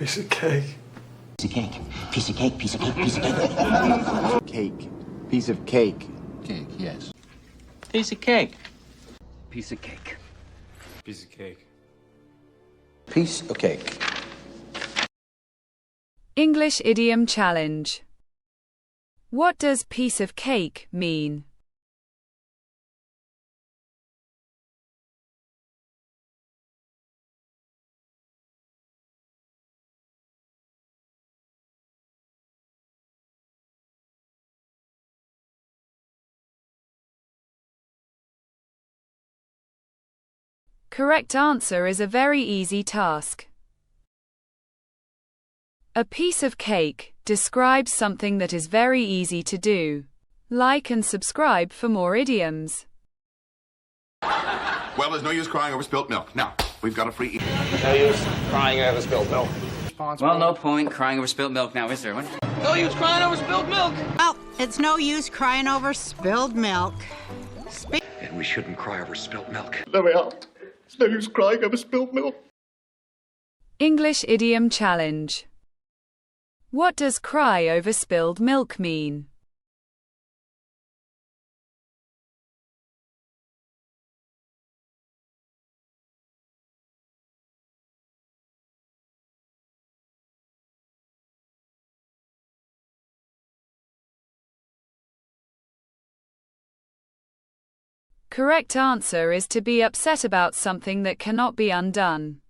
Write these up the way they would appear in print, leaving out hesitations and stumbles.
Piece of cake. Piece of cake. Piece of cake. Piece of cake. Piece of cake. Cake. Piece of cake. Cake, yes. Piece of cake. Piece of cake. Piece of cake. Piece of cake. English idiom challenge. What does piece of cake mean? Correct answer is a very easy task. A piece of cake describes something that is very easy to do. Like and subscribe for more idioms. Well, there's no use crying over spilt milk. Now, we've got a free... No use crying over spilt milk. Well, no point crying over spilled milk now, is there? What? No use crying over spilt milk. Well, it's no use crying over spilled milk. And we shouldn't cry over spilt milk. Let me out. There's no use crying over spilt milk. English idiom challenge. What does cry over spilled milk mean? Correct answer is to be upset about something that cannot be undone.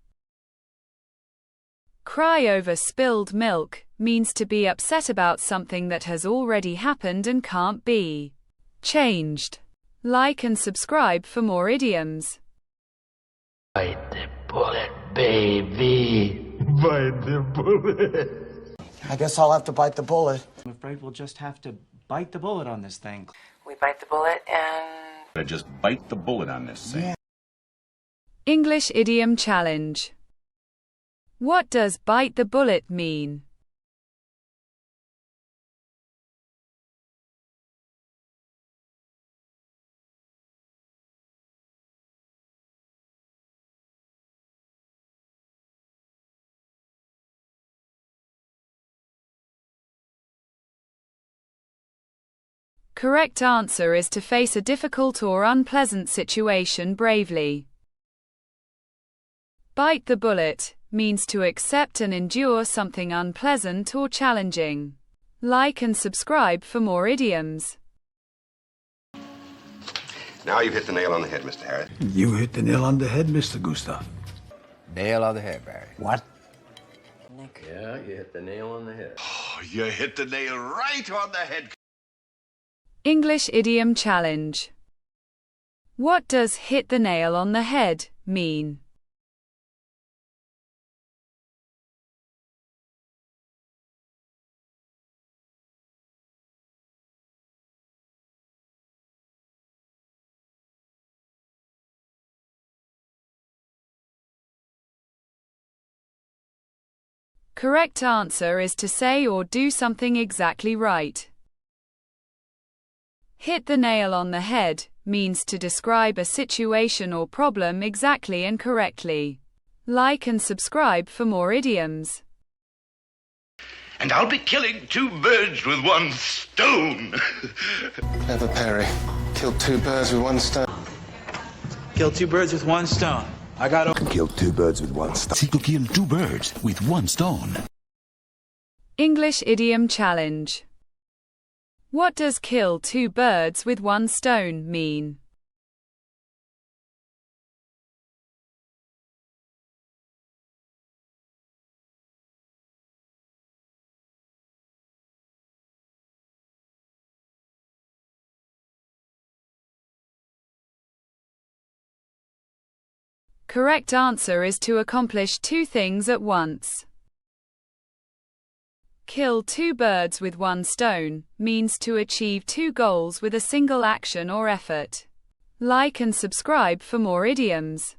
Cry over spilled milk means to be upset about something that has already happened and can't be changed. Like and subscribe for more idioms. Bite the bullet, baby. Bite the bullet. I guess I'll have to bite the bullet. I'm afraid we'll just have to bite the bullet on this thing. We bite the bullet and... I just bite the bullet on this thing. Yeah. English idiom challenge. What does bite the bullet mean? Correct answer is to face a difficult or unpleasant situation bravely. Bite the bullet means to accept and endure something unpleasant or challenging. Like and subscribe for more idioms. Now you've hit the nail on the head, Mr. Harris. You hit the nail on the head, Mr. Gustav. Nail on the head, Barry. What? Nick. Yeah, you hit the nail on the head. Oh, you hit the nail right on the head. English idiom challenge. What does hit the nail on the head mean? Correct answer is to say or do something exactly right. Hit the nail on the head means to describe a situation or problem exactly and correctly. Like and subscribe for more idioms. And I'll be killing 2 birds with 1 stone. Clever Perry. Killed 2 birds with 1 stone. Kill 2 birds with 1 stone. I got to Kill 2 birds with 1 stone. He could kill 2 birds with 1 stone. English idiom challenge. What does kill 2 birds with 1 stone mean? Correct answer is to accomplish 2 things at once. Kill 2 birds with 1 stone means to achieve 2 goals with a single action or effort. Like and subscribe for more idioms.